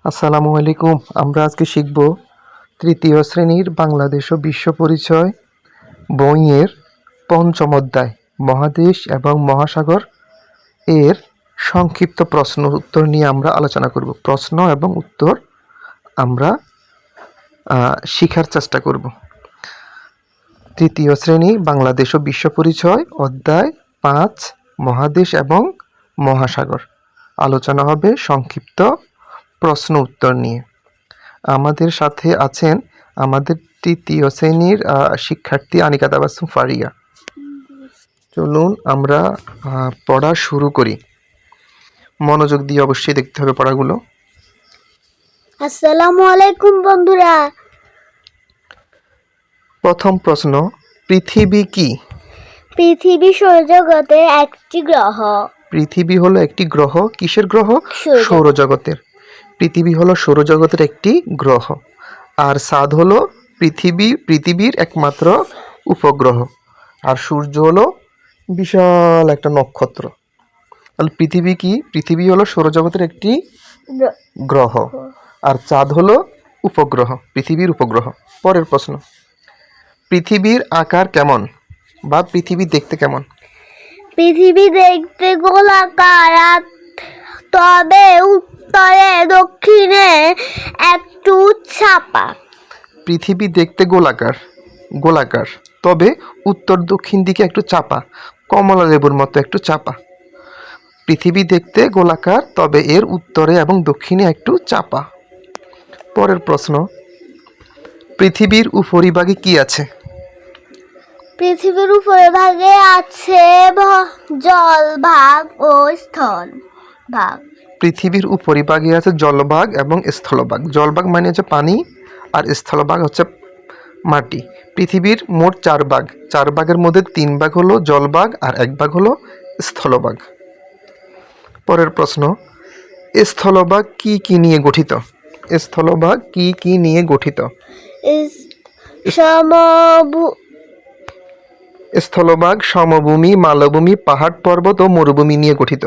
আসসালামু আলাইকুম। আমরা আজকে শিখব তৃতীয় শ্রেণীর বাংলাদেশ ও বিশ্ব পরিচয় বইয়ের পঞ্চম অধ্যায় মহাদেশ এবং মহাসাগর এর সংক্ষিপ্ত প্রশ্ন উত্তর নিয়ে আমরা আলোচনা করব। প্রশ্ন এবং উত্তর আমরা শিখার চেষ্টা করব। তৃতীয় শ্রেণী বাংলাদেশ ও বিশ্ব পরিচয় অধ্যায় 5 মহাদেশ এবং মহাসাগর। আলোচনা হবে সংক্ষিপ্ত প্রশ্ন উত্তর নিয়ে। আমাদের সাথে আছেন আমাদের তৃতীয় শ্রেণীর শিক্ষার্থী আনিকা তাবাসসুম ফারিয়া। চলুন আমরা পড়া শুরু করি। মনোযোগ দিয়ে অবশ্যই দেখতে হবে পড়াগুলো। আসসালামু আলাইকুম বন্ধুরা। প্রথম প্রশ্ন, পৃথিবী কি? পৃথিবী সৌরজগতের একটি গ্রহ। পৃথিবী হলো একটি গ্রহ। কিসের গ্রহ? সৌরজগৎ। সৌরজগতের। পৃথিবী হলো সৌরজগতের একটি গ্রহ। আর চাঁদ হলো পৃথিবীর একমাত্র উপগ্রহ। আর সূর্য হলো বিশাল একটা নক্ষত্র। তাহলে পৃথিবী কি? পৃথিবী হলো সৌরজগতের একটি গ্রহ, আর চাঁদ হলো উপগ্রহ, পৃথিবীর উপগ্রহ। পরের প্রশ্ন, পৃথিবীর আকার কেমন বা পৃথিবী দেখতে কেমন? পৃথিবী দেখতে গোলাকার, তবে উত্তরে দক্ষিণে একটু চাপা। পৃথিবী দেখতে গোলাকার, তবে উত্তর দক্ষিণ দিকে একটু চাপা, কমলা লেবুর মতো একটু চাপা। পৃথিবী দেখতে গোলাকার, তবে এর উত্তরে এবং দক্ষিণে একটু চাপা। পরের প্রশ্ন, পৃথিবীর উপরিভাগে কি আছে? পৃথিবীর উপরিভাগে আছে জলভাগ ও স্থলভাগ। পৃথিবীর উপরিভাগে আছে জলভাগ এবং স্থলভাগ। জলভাগ মানে হচ্ছে পানি, আর স্থলভাগ হচ্ছে মাটি। পৃথিবীর মোট 4 ভাগ। 4 ভাগের মধ্যে 3 ভাগ হলো জলভাগ আর 1 ভাগ হলো স্থলভাগ। পরের প্রশ্ন, স্থলভাগ কি কি নিয়ে গঠিত? স্থলভাগ কি কি নিয়ে গঠিত? স্থলভাগ সমভূমি, মালভূমি, পাহাড় পর্বত ও মরুভূমি নিয়ে গঠিত।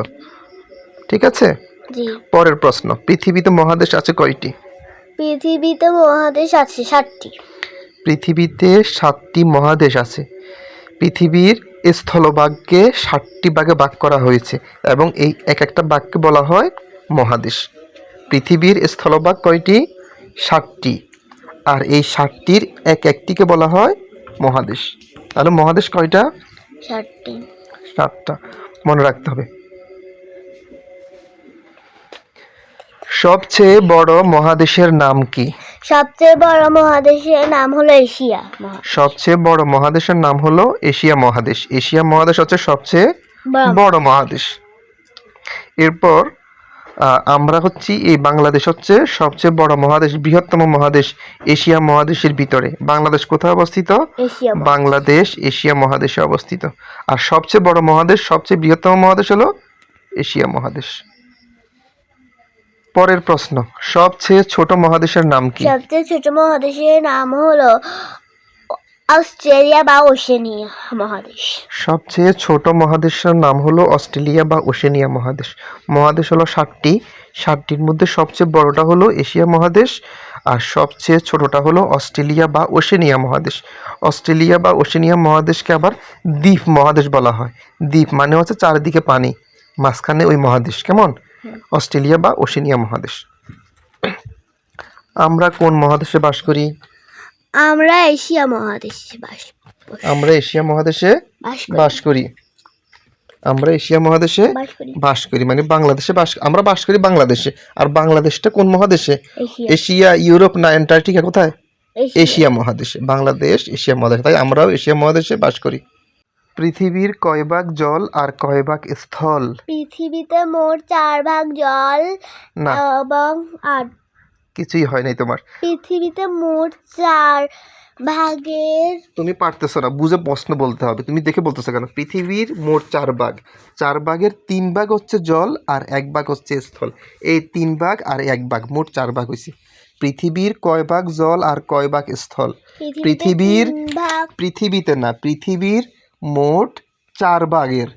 ঠিক আছে। পরের প্রশ্ন, পৃথিবীতে মহাদেশ আছে কয়টি? পৃথিবীতে মহাদেশ আছে 7টি। পৃথিবীতে 7টি মহাদেশ আছে। পৃথিবীর স্থলভাগকে 7টি ভাগে ভাগ করা হয়েছে এবং এই এক একটা ভাগকে বলা হয় মহাদেশ। পৃথিবীর স্থলভাগ কয়টি? 7টি। আর এই 7টির একটিকে বলা হয় মহাদেশ। তাহলে মহাদেশ কয়টা? 7টি। 7টা। মনে রাখতে হবে। সবচেয়ে বড় মহাদেশের নাম কি? সবচেয়ে বড় মহাদেশের নাম হলো এশিয়া মহাদেশ। সবচেয়ে বড় মহাদেশের নাম হলো এশিয়া মহাদেশ। এশিয়া মহাদেশ হচ্ছে সবচেয়ে বড় মহাদেশ। এরপর আমরা হচ্ছি এই বাংলাদেশ হচ্ছে সবচেয়ে বড় মহাদেশ, বৃহত্তম মহাদেশ এশিয়া মহাদেশের ভিতরে। বাংলাদেশ কোথায় অবস্থিত? বাংলাদেশ এশিয়া মহাদেশে অবস্থিত। আর সবচেয়ে বড় মহাদেশ, সবচেয়ে বৃহত্তম মহাদেশ হলো এশিয়া মহাদেশ। পরের প্রশ্ন, সবচেয়ে ছোট মহাদেশের নাম কি? সবচেয়ে ছোট মহাদেশের নাম হলো অস্ট্রেলিয়া বা ওশেনিয়া মহাদেশ। সবচেয়ে ছোট মহাদেশের নাম হলো অস্ট্রেলিয়া বা ওশেনিয়া মহাদেশ। মহাদেশ হলো 7টি। 7টির মধ্যে সবচেয়ে বড়টা হলো এশিয়া মহাদেশ, আর সবচেয়ে ছোটটা হলো অস্ট্রেলিয়া বা ওশেনিয়া মহাদেশ। অস্ট্রেলিয়া বা ওশেনিয়া মহাদেশকে আবার দ্বীপ মহাদেশ বলা হয়। দ্বীপ মানে হচ্ছে চারিদিকে পানি, মাঝখানে ওই মহাদেশ। কেমন? অস্ট্রেলিয়া বা ওশেনিয়া মহাদেশ। আমরা কোন মহাদেশে বাস করি? আমরা এশিয়া মহাদেশে বাস করি। আমরা এশিয়া মহাদেশে বাস করি। আমরা এশিয়া মহাদেশে বাস করি মানে বাংলাদেশে আমরা বাস করি বাংলাদেশে। আর বাংলাদেশটা কোন মহাদেশে? এশিয়া, ইউরোপ না অ্যান্টার্কটিকা? কোথায়? এশিয়া মহাদেশে। বাংলাদেশ এশিয়া মহাদেশে, তাই আমরাও এশিয়া মহাদেশে বাস করি। পৃথিবীর কয় ভাগ জল আর কয় ভাগ স্থল? পৃথিবীতে মোট 4 ভাগ জল না, এবং 8 কিছুই হয় নাই তোমার। পৃথিবীতে মোট 4 ভাগের, তুমি পারতেছো না, বুঝে প্রশ্ন বলতে হবে। তুমি দেখে বলতেছো কেন? পৃথিবীর মোট 4 ভাগ। 4 ভাগের 3 ভাগ হচ্ছে জল আর 1 ভাগ হচ্ছে স্থল। এই 3 ভাগ আর 1 ভাগ মোট 4 ভাগ হয়েছে। পৃথিবীর কয় ভাগ জল আর কয় ভাগ স্থল? পৃথিবীতে না, পৃথিবীর মোট 4 ভাগের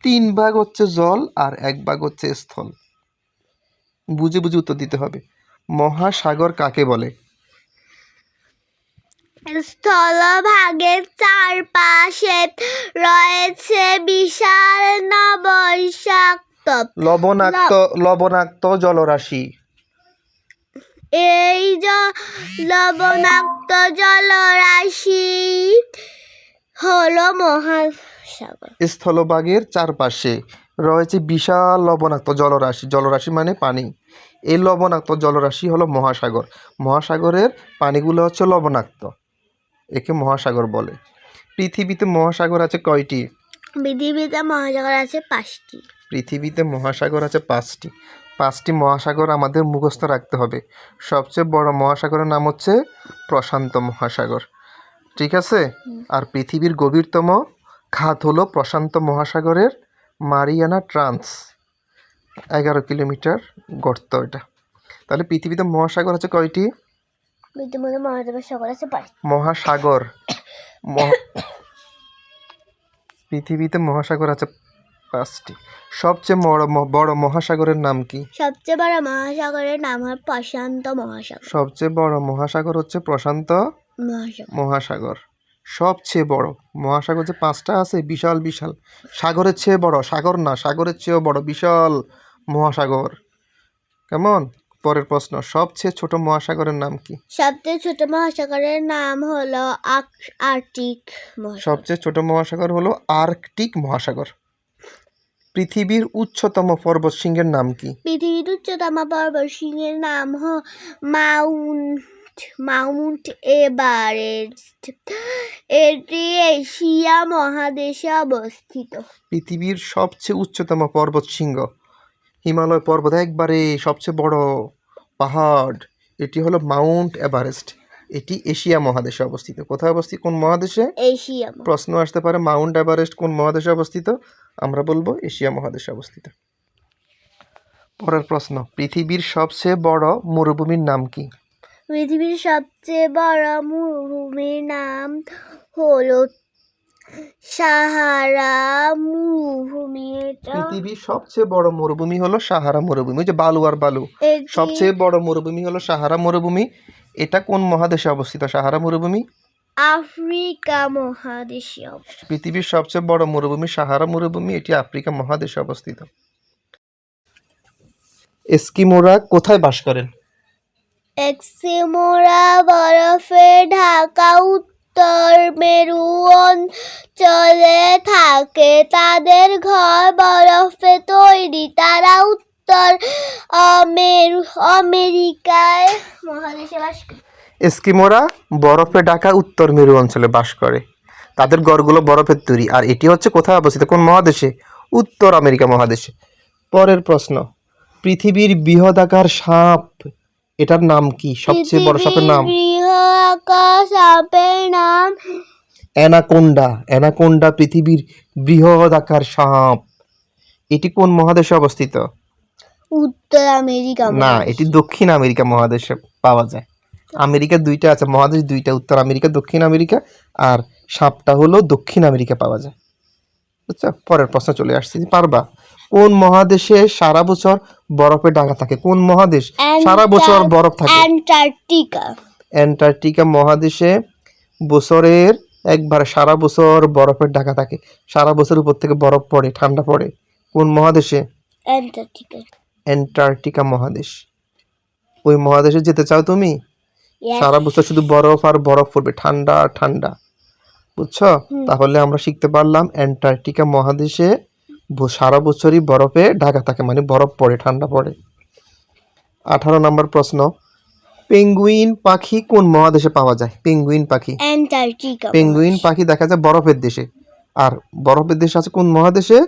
3 ভাগ হচ্ছে জল আর 1 ভাগ হচ্ছে স্থল। বুঝে বুঝে উত্তর দিতে হবে। মহাসাগর কাকে বলে? স্থলভাগের চারপাশে রয়েছে বিশাল নবৈশাক্ত লবণাক্ত জলরাশি। এই লবণাক্ত জলরাশি হলো মহাসাগর। স্থলভাগের চারপাশে রয়েছে বিশাল লবণাক্ত জলরাশি। জলরাশি মানে পানি। এই লবণাক্ত জলরাশি হলো মহাসাগর। মহাসাগরের পানিগুলো হচ্ছে লবণাক্ত, একে মহাসাগর বলে। পৃথিবীতে মহাসাগর আছে কয়টি? পৃথিবীতে মহাসাগর আছে 5টি। পৃথিবীতে মহাসাগর আছে 5টি। 5টি মহাসাগর আমাদের মুখস্থ রাখতে হবে। সবচেয়ে বড় মহাসাগরের নাম হচ্ছে প্রশান্ত মহাসাগর, ঠিক আছে? আর পৃথিবীর গভীরতম খাত হলো প্রশান্ত মহাসাগরের মারিয়ানা ট্রান্স, 11 কিলোমিটার গর্ত এটা। তাহলে পৃথিবীতে মহাসাগর আছে কয়টি? পৃথিবীতে মহাসাগর আছে 5টি। মহাসাগর পৃথিবীতে মহাসাগর আছে 5টি। সবচেয়ে বড় মহাসাগরের নাম কি? সবচেয়ে বড় মহাসাগরের নাম হলো প্রশান্ত মহাসাগর। সবচেয়ে বড় মহাসাগর হচ্ছে প্রশান্ত মহাসাগর। সবচেয়ে বড় মহাসাগর যে 5টা আছে, বিশাল বিশাল, সাগরের চেয়ে বড়, সাগর না, সাগরের চেয়েও বড় বিশাল মহাসাগর। কেমন? পরের প্রশ্ন, সবচেয়ে ছোট মহাসাগরের নাম কি? সবচেয়ে ছোট মহাসাগরের নাম হলো আর্কটিক মহাসাগর। সবচেয়ে ছোট মহাসাগর হলো আর্কটিক মহাসাগর। পৃথিবীর উচ্চতম পর্বতশৃঙ্গের নাম কি? পৃথিবীর উচ্চতম পর্বতশৃঙ্গের নাম মাউন্ট এভারেস্ট। এটি এশিয়া মহাদেশে অবস্থিত। পৃথিবীর সবচেয়ে উচ্চতম পর্বতশৃঙ্গ হিমালয় পর্বত, একবারে সবচেয়ে বড় পাহাড়, এটি হলো মাউন্ট এভারেস্ট। এটি এশিয়া মহাদেশে অবস্থিত। কোথায় অবস্থিত? কোন মহাদেশে? এশিয়া। প্রশ্ন আসতে পারে মাউন্ট এভারেস্ট কোন মহাদেশে অবস্থিত? আমরা বলবো এশিয়া মহাদেশে অবস্থিত। পরের প্রশ্ন, পৃথিবীর সবচেয়ে বড় মরুভূমির নাম কি? পৃথিবীর সবচেয়ে বড় মরুভূমির নাম হলো সাহারা মরুভূমি। পৃথিবীর সবচেয়ে বড় মরুভূমি হলো সাহারা মরুভূমি, ওই যে বালু আর বালু। সবচেয়ে বড় মরুভূমি হলো সাহারা মরুভূমি। এটা কোন মহাদেশে অবস্থিত সাহারা মরুভূমি? আফ্রিকা মহাদেশে। পৃথিবীর সবচেয়ে বড় মরুভূমি সাহারা মরুভূমি, এটি আফ্রিকা মহাদেশে অবস্থিত। এস্কিমোরা কোথায় বাস করেন? এস্কিমোরা বরফে ঢাকা উত্তর মেরু অঞ্চলে থাকে। তাদের ঘর বরফে তৈরি। তারা উত্তর আমেরিকায় মহাদেশে বাস করে। এস্কিমোরা বরফে ঢাকা উত্তর মেরু অঞ্চলে বাস করে। তাদের ঘরগুলো বরফের তৈরি। আর এটি হচ্ছে কোথায় অবস্থিত? কোন মহাদেশে? উত্তর আমেরিকা মহাদেশে। পরের প্রশ্ন, পৃথিবীর বৃহদাকার সাপ এটার নাম কি? সবচেয়ে বড় সাপের নাম? বৃহদাকার সাপের নাম অ্যানাকোন্ডা। অ্যানাকোন্ডা পৃথিবীর বৃহদাকার সাপ। এটি কোন মহাদেশে অবস্থিত? উত্তর আমেরিকা না, এটি দক্ষিণ আমেরিকা মহাদেশে পাওয়া যায়। আমেরিকা 2টা আছে, মহাদেশ 2টা, উত্তর আমেরিকা, দক্ষিণ আমেরিকা। আর সাপটা হলো দক্ষিণ আমেরিকা পাওয়া যায়। বুঝছো? পরের প্রশ্ন চলে আসছে, পারবা? কোন মহাদেশে সারা বছর বরফে ঢাকা থাকে? কোন মহাদেশ সারা বছর বরফ থাকে? অ্যান্টার্কটিকা। অ্যান্টার্কটিকা মহাদেশে বছরের একবার সারা বছর বরফের ঢাকা থাকে। সারা বছর উপর থেকে বরফ পড়ে, ঠান্ডা পড়ে। কোন মহাদেশে? অ্যান্টার্কটিকা। অ্যান্টার্কটিকা মহাদেশ। ওই মহাদেশে যেতে চাও তুমি? সারা বছর শুধু বরফ আর বরফ পড়বে, ঠান্ডা আর ঠান্ডা। বুঝছো? তাহলে আমরা শিখতে পারলাম অ্যান্টার্কটিকা মহাদেশে সারা বছরই বরফে ঢাকা থাকে, মানে বরফ পড়ে, ঠান্ডা পড়ে। 18 নম্বর প্রশ্ন, পেঙ্গুইন পাখি কোন মহাদেশে পাওয়া যায়? পেঙ্গুইন পাখি। অ্যান্টার্কটিকা। পেঙ্গুইন পাখি দেখা যায় বরফের দেশে। আর বরফের দেশ আছে কোন মহাদেশে?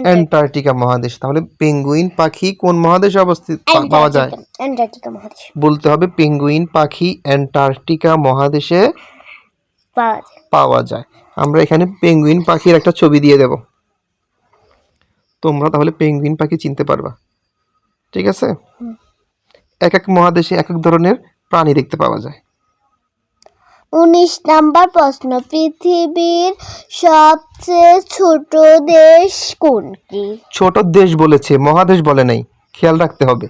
অ্যান্টার্কটিকা মহাদেশ। তাহলে পেঙ্গুইন পাখি কোন মহাদেশে অবস্থিত পাওয়া যায়? অ্যান্টার্কটিকা মহাদেশ। বলতে হবে পেঙ্গুইন পাখি অ্যান্টার্কটিকা মহাদেশে পাওয়া যায়। আমরা এখানে পেঙ্গুইন পাখির একটা ছবি দিয়ে দেব, তোমরা তাহলে পেঙ্গুইন পাখি চিনতে পারবা। ঠিক আছে? এক এক মহাদেশে এক এক ধরনের প্রাণী দেখতে পাওয়া যায়। 19 নম্বর প্রশ্ন, পৃথিবীর সবচেয়ে ছোট দেশ কোনটি? ছোট দেশ বলেছে, মহাদেশ বলে নাই, খেয়াল রাখতে হবে।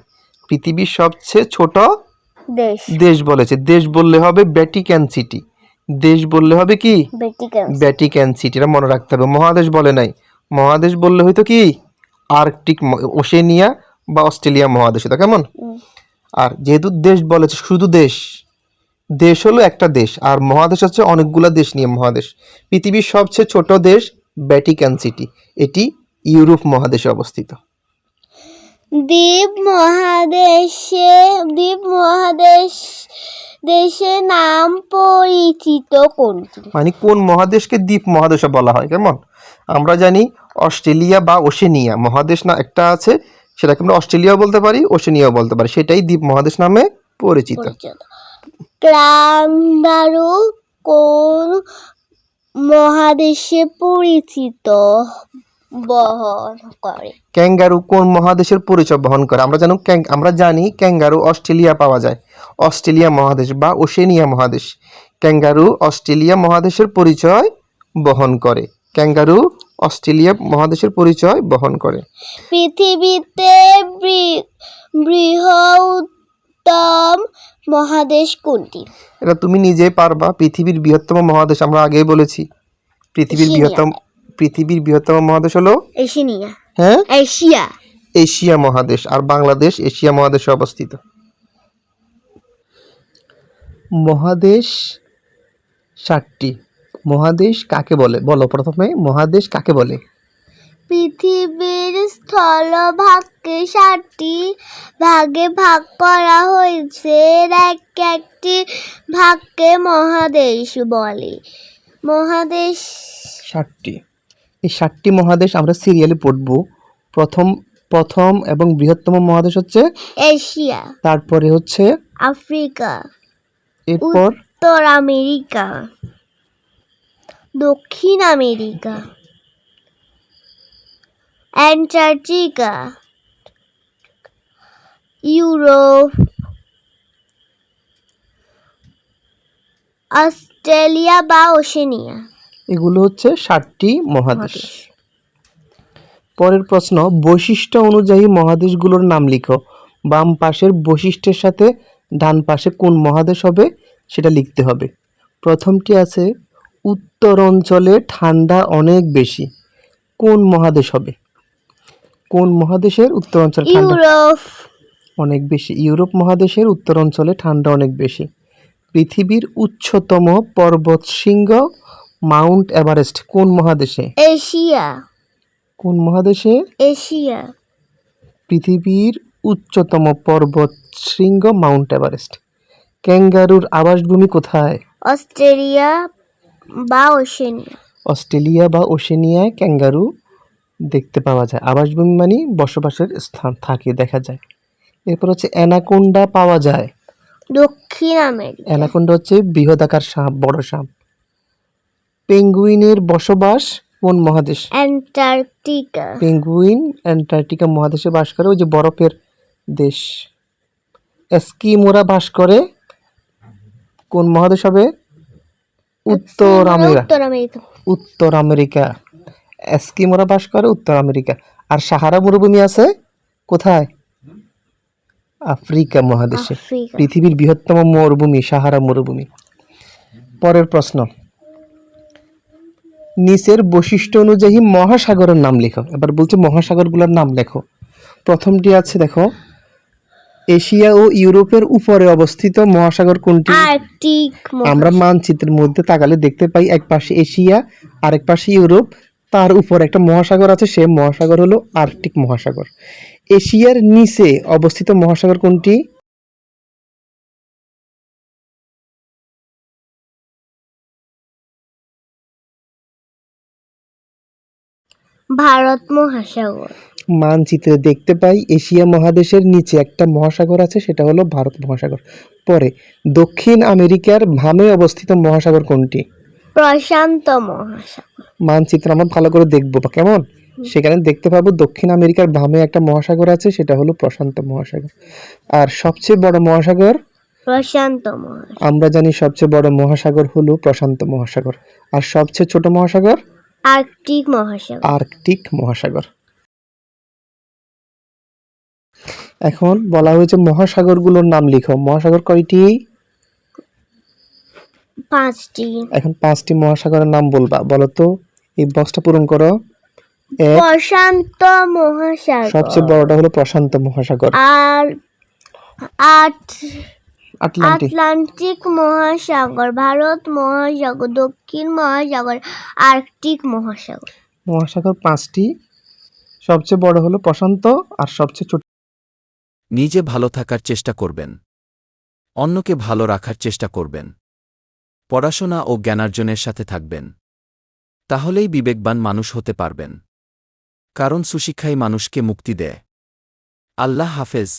পৃথিবীর সবচেয়ে ছোট দেশ দেশ বলেছে। দেশ বললে হবে ভ্যাটিকান সিটি। দেশ বললে হবে কি? Vatican Vatican city. এটা মনে রাখতে হবে। মহাদেশ বলে নাই। মহাদেশ বললে হয়তো কি আর্কটিক, ওশেনিয়া বা অস্ট্রেলিয়া মহাদেশ হতো, কেমন? আর যেহেতু দেশ বলেছে, শুধু দেশ, দেশ হলো একটা দেশ, আর মহাদেশ হচ্ছে অনেকগুলা দেশ নিয়ে মহাদেশ। পৃথিবীর সবচেয়ে ছোট দেশ ভ্যাটিকান সিটি, এটি ইউরোপ মহাদেশে অবস্থিত। দ্বীপ মহাদেশ দেশের নাম পরিচিত কোনটি? মানে কোন মহাদেশকে দ্বীপ মহাদেশও বলা হয়, কেমন? আমরা জানি অস্ট্রেলিয়া বা ওশেনিয়া মহাদেশ না একটা আছে, সেটাকে আমরা অস্ট্রেলিয়াও বলতে পারি, ওশেনিয়াও বলতে পারি, সেটাই দ্বীপ মহাদেশ নামে পরিচিত। ক্যাঙ্গারু কোন মহাদেশে পরিচিত বহন করে? ক্যাঙ্গারু কোন মহাদেশের পরিচয় বহন করে? আমরা জানি ক্যাঙ্গারু অস্ট্রেলিয়া পাওয়া যায়, অস্ট্রেলিয়া মহাদেশ বা ওশেনিয়া মহাদেশ। ক্যাঙ্গারু অস্ট্রেলিয়া মহাদেশের পরিচয় বহন করে। ক্যাঙ্গারু অস্ট্রেলিয়া মহাদেশের পরিচয় বহন করে। পৃথিবীতে বৃহত্তম মহাদেশ কোনটি? এটা তুমি নিজেই পারবা। পৃথিবীর বৃহত্তম মহাদেশ আমরা আগেই বলেছি। পৃথিবীর বৃহত্তম মহাদেশ হলো এশিয়া। হ্যাঁ, এশিয়া। এশিয়া মহাদেশ। আর বাংলাদেশ এশিয়া মহাদেশে অবস্থিত। মহাদেশ 7টি। মহাদেশ কাকে বলে? বলো প্রথমে, মহাদেশ কাকে বলে? পৃথিবীর স্থলভাগকে 7টি ভাগে ভাগ করা হয়েছে। একটি ভাগকে মহাদেশ বলে। মহাদেশ 7টি। এই 7টি মহাদেশ আমরা সিরিয়ালে পড়ব। প্রথম এবং বৃহত্তম মহাদেশ হচ্ছে এশিয়া, তারপরে হচ্ছে আফ্রিকা, এরপর উত্তর আমেরিকা, দক্ষিণ আমেরিকা, অ্যান্টার্কটিকা, ইউরোপ, অস্ট্রেলিয়া বা ওশেনিয়া। এগুলো হচ্ছে 7টি মহাদেশ। পরের প্রশ্ন, বৈশিষ্ট্য অনুযায়ী মহাদেশগুলোর নাম লিখো। বাম পাশের বৈশিষ্ট্যের সাথে ডান পাশে কোন মহাদেশ হবে সেটা লিখতে হবে। প্রথমটি আছে উত্তর অঞ্চলে ঠান্ডা অনেক বেশি। কোন মহাদেশ হবে? কোন মহাদেশের উত্তর অঞ্চলে ঠান্ডা ইউরোপ। অনেক বেশি? ইউরোপ মহাদেশের উত্তর অঞ্চলে ঠান্ডা অনেক বেশি। পৃথিবীর উচ্চতম পর্বতশৃঙ্গ মাউন্ট এভারেস্ট কোন মহাদেশে? এশিয়া। কোন মহাদেশে? এশিয়া। পৃথিবীর উচ্চতম পর্বতশৃঙ্গ মাউন্ট এভারেস্ট। ক্যাঙ্গারুর আবাসভূমি কোথায়? অস্ট্রেলিয়া বা ওশেনিয়া। অস্ট্রেলিয়া বা ওশেনিয়ায় ক্যাঙ্গারু দেখতে পাওয়া যায়। আবাসভূমি মানে বসবাসের স্থান, থাকে, দেখা যায়। এরপর হচ্ছে অ্যানাকোন্ডা পাওয়া যায় দক্ষিণ আমেরিকা। অ্যানাকোন্ডা হচ্ছে বৃহদাকার সাপ, বড় সাপ। পেঙ্গুইনের বসবাস কোন মহাদেশ? অ্যান্টার্কটিকা। পেঙ্গুইন অ্যান্টার্কটিকা মহাদেশে বাস করে, ওই যে বরফের দেশ। এস্কিমোরা বাস করে কোন মহাদেশ হবে? উত্তর আমেরিকা। উত্তর আমেরিকা। এস্কিমোরা বাস করে উত্তর আমেরিকা। আর সাহারা মরুভূমি আছে কোথায়? আফ্রিকা মহাদেশে। আফ্রিকা। পৃথিবীর বৃহত্তম মরুভূমি সাহারা মরুভূমি। পরের প্রশ্ন, নিচের বৈশিষ্ট্য অনুযায়ী মহাসাগরের নাম লেখো। এবার বলছে মহাসাগরগুলোর নাম লেখো। প্রথমটি আছে দেখো, এশিয়া ও ইউরোপের উপরে অবস্থিত মহাসাগর কোনটি? আর্কটিক। আমরা মানচিত্রের মধ্যে তাকালে দেখতে পাই এক পাশে এশিয়া আর এক পাশে ইউরোপ, তার উপর একটা মহাসাগর আছে, সে মহাসাগর হলো আর্কটিক মহাসাগর। এশিয়ার নিচে অবস্থিত মহাসাগর কোনটি? ভারত মহাসাগর। মানচিত্রে দেখতে পাই এশিয়া মহাদেশের নিচে একটা মহাসাগর আছে, সেটা হলো ভারত মহাসাগর। পরে দক্ষিণ আমেরিকার ভামে অবস্থিত মহাসাগর কোনটি? প্রশান্ত মহাসাগর। মানচিত্র আমরা ভালো করে দেখবো বা কেমন, সেখানে দেখতে পাবো দক্ষিণ আমেরিকার ভামে একটা মহাসাগর আছে, সেটা হলো প্রশান্ত মহাসাগর। আর সবচেয়ে বড় মহাসাগর? প্রশান্ত মহাসাগর। আমরা জানি সবচেয়ে বড় মহাসাগর হলো প্রশান্ত মহাসাগর। আর সবচেয়ে ছোট মহাসাগর? আর্কটিক মহাসাগর। আর্কটিক মহাসাগর। এখন বলা হয়েছে মহাসাগরগুলোর নাম লিখো। মহাসাগর কয়টি? 5টি। এখন 5টি মহাসাগরের নাম বলবা। বলো তো, এই বক্সটা পূরণ করো। এক, প্রশান্ত মহাসাগর, সবচেয়ে বড়টা হলো প্রশান্ত মহাসাগর। আর আটলান্টিক। আটলান্টিক মহাসাগর, ভারত মহাসাগর, দক্ষিণ মহাসাগর, আর্কটিক মহাসাগর। মহাসাগর 5টি, সবচেয়ে বড় হলো প্রশান্ত, আর সবচেয়ে ছোট। নিজে ভালো থাকার চেষ্টা করবেন, অন্যকে ভালো রাখার চেষ্টা করবেন, পড়াশোনা ও জ্ঞানার্জনের সাথে থাকবেন। তাহলেই বিবেকবান মানুষ হতে পারবেন, কারণ সুশিক্ষাই মানুষকে মুক্তি দেয়। আল্লাহ হাফেজ।